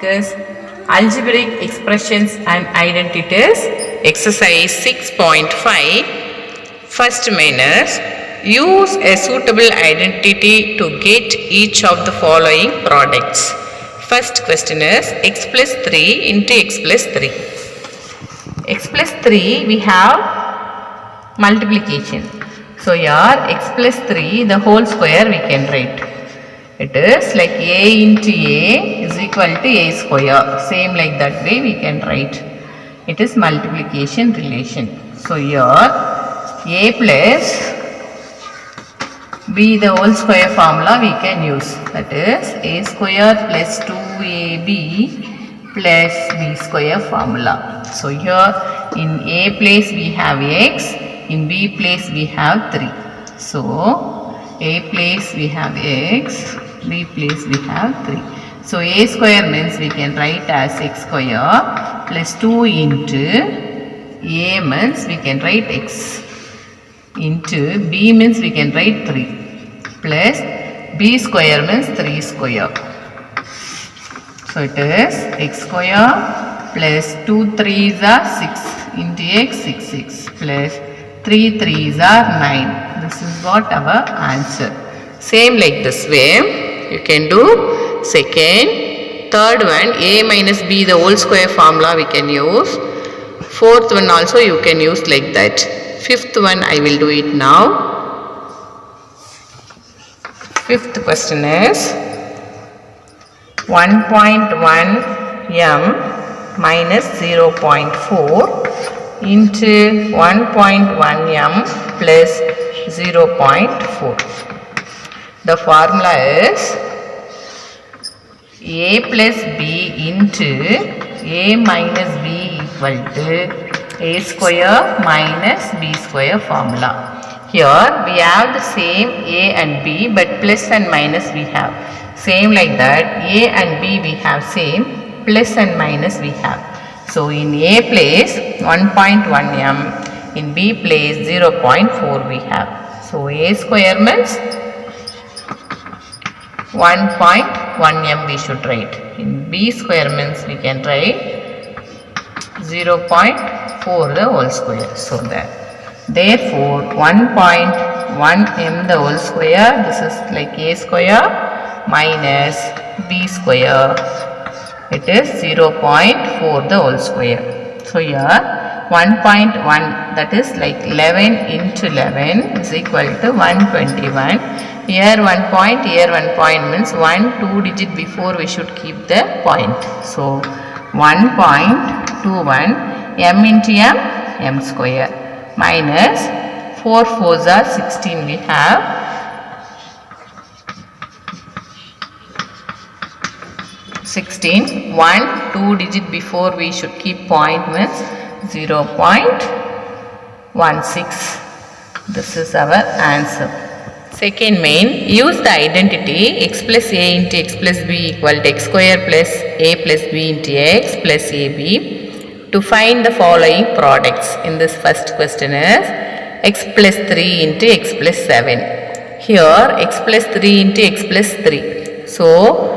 discuss algebraic expressions and identities. Exercise 6.5. First minus. Use a suitable identity to get each of the following products. First question is x plus 3 into x plus 3. X plus 3 we have multiplication. So here x plus 3 the whole square we can write. It is like a into a is equal to a square. Same like that way we can write. It is multiplication relation. So here a plus b the whole square formula we can use. That is a square plus 2ab plus b square formula. So here in a place we have x, in b place we have 3. So a place we have x, b place we have 3. So a square means we can write as x square plus 2 into a means we can write x into b means we can write 3 plus b square means 3 square. So it is x square plus 2 3s are 6 into x 6 plus 3 3s are 9. This is what our answer. Same like this way you can do second. Third one a minus b the whole square formula we can use. Fourth one also you can use like that. Fifth one I will do it now. Fifth question is 1.1 m minus 0.4 into 1.1 m plus 0.4. The formula is a plus b into a minus b equal to a square minus b square formula. Here we have the same a and b but plus and minus we have. Same like that a and b we have same, plus and minus we have. So in a place 1.1 m, in b place 0.4 we have. So a square means 1.1 m we should write. In b square means we can write 0.4 the whole square. So that. Therefore 1.1 m the whole square, this is like a square minus b square. It is 0.4 the whole square. So here 1.1 that is like 11 into 11 is equal to 121. Here 1 point, here 1 point means 1 2 digit before we should keep the point. So 1.21 m into m square minus 4 4s are 16 we have. 16 1 2 digit before we should keep point means 0.16. This is our answer. Second main, use the identity x plus a into x plus b equal to x square plus a plus b into x plus ab to find the following products. In this first question is x plus 3 into x plus 7. Here x plus 3 into x plus 3. So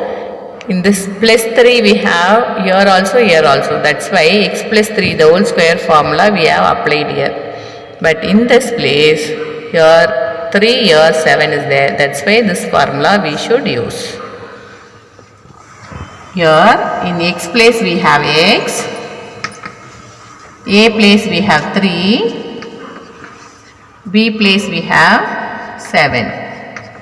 in this plus 3 we have here also, here also. That's why x plus 3 the whole square formula we have applied here. But in this place here 3 here 7 is there. That's why this formula we should use. Here in x place we have x. A place we have 3, B place we have 7.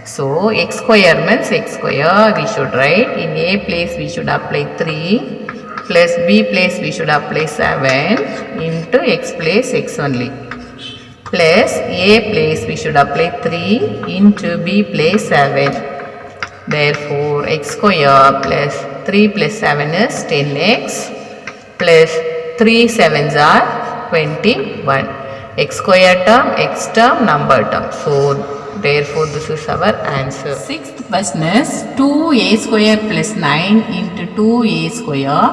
So x square means x square we should write. In A place we should apply 3 plus B place we should apply 7 into x place x only. Plus A place we should apply 3 into B place 7. Therefore x square plus 3 plus 7 is 10x plus 3 7s are 21. X square term, x term, number term. So therefore this is our answer. Sixth question is 2a square plus 9 into 2a square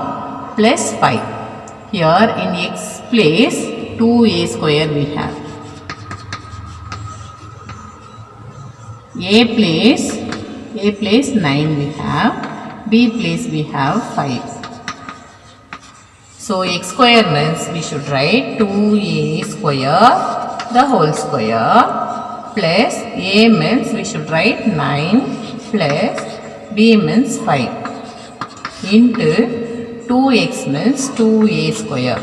plus 5. Here in x place 2a square we have. A place 9 we have, B place we have 5. So x square means we should write 2a square the whole square plus a means we should write 9 plus b means 5 into 2x means 2a square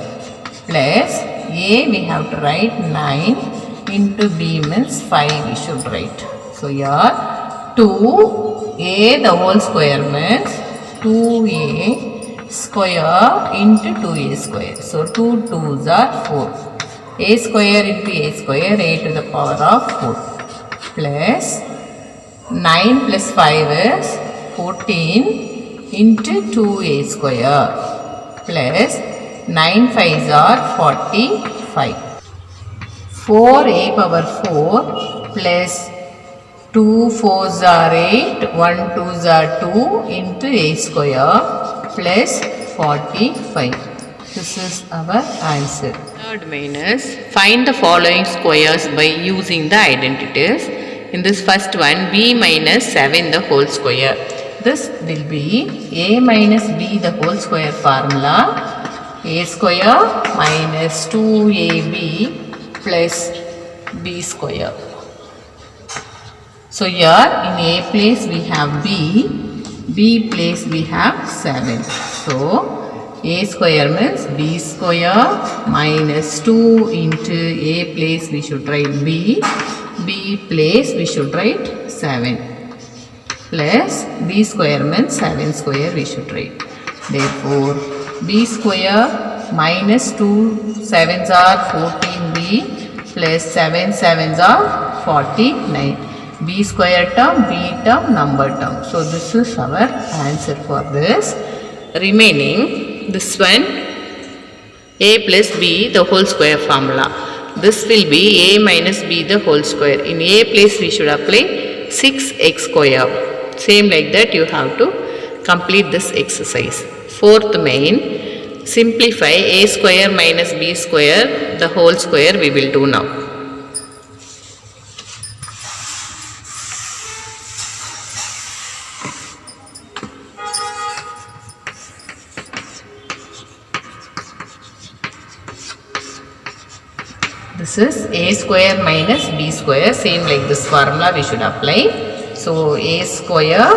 plus a we have to write 9 into b means 5 we should write. So here 2a the whole square means 2a square into 2a square. So 2 2s are 4. A square into a square, a to the power of 4 plus 9 plus 5 is 14 into 2a square plus 9 5s are 45. 4a power 4 plus 2 4s are 8, 1 2s are 2 into a square plus 45. This is our answer. Third main is find the following squares by using the identities. In this first one, b minus 7 the whole square. This will be a minus b the whole square formula. A square minus 2ab plus b square. So here in a place we have b, b place we have 7. So a square means b square minus 2 into a place we should write b, b place we should write 7 plus b square means 7 square we should write. Therefore b square minus 2 7s are 14b plus 7 7s are 49. B square term, b term, number term. So this is our answer for this. Remaining this one a plus b the whole square formula. This will be a minus b the whole square. In a place we should apply 6x square. Same like that you have to complete this exercise. Fourth main, simplify a square minus b square the whole square we will do now. This is a square minus b square, same like this formula we should apply. So a square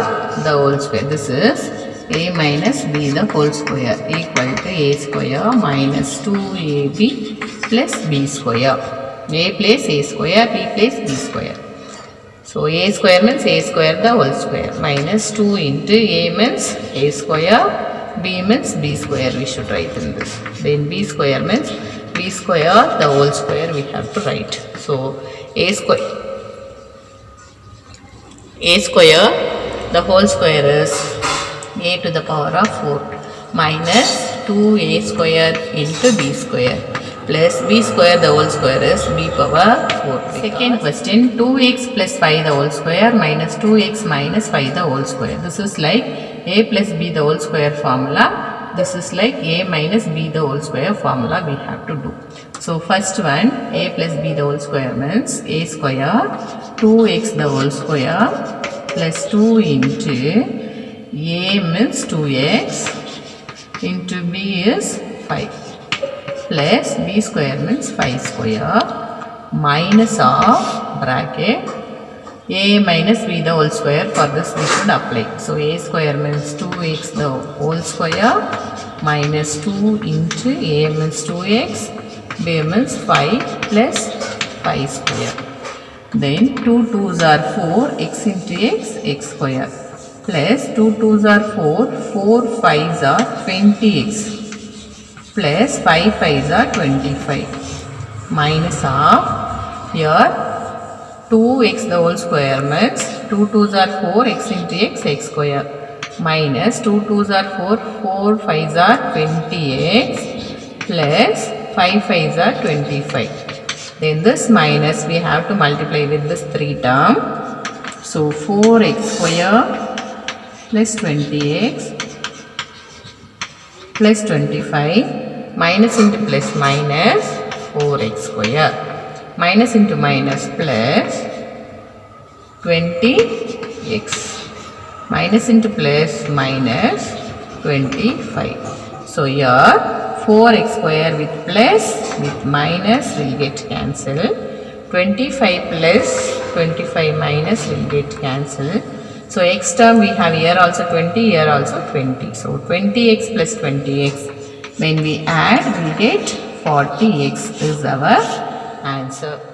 the whole square, this is a minus b the whole square equal to a square minus 2ab plus b square. A place a square, b place b square. So a square means a square the whole square minus 2 into a means a square, b means b square we should write in this. Then b square means b square the whole square we have to write. So a square the whole square is a to the power of 4 minus 2a square into b square plus b square the whole square is b power 4. Second question, 2x plus 5 the whole square minus 2x minus 5 the whole square. This is like a plus b the whole square formula. This is like a minus b the whole square formula we have to do. So first one, a plus b the whole square means a square 2x the whole square plus 2 into a means 2x into b is 5 plus b square means 5 square minus of bracket a minus b the whole square. For this we should apply. So a square means 2x the whole square minus 2 into a means 2x, b means 5 plus 5 square. Then 2 2s are 4, x into x, x square plus 2 2s are 4, 4 5s are 20x plus 5 5s are 25 minus of here 2x the whole square means 2 2s are 4, x into x, x square minus 2 2s are 4, 4 5s are 20x plus 5 5s are 25. Then this minus we have to multiply with this 3 term. So 4x square plus 20x plus 25 minus into plus minus 4x square minus into minus plus 20x minus into plus minus 25. So here 4x square with plus with minus will get cancelled. 25 plus 25 minus will get cancelled. So x term we have here also 20, here also 20. So 20x plus 20x, when we add we get 40x is our answer.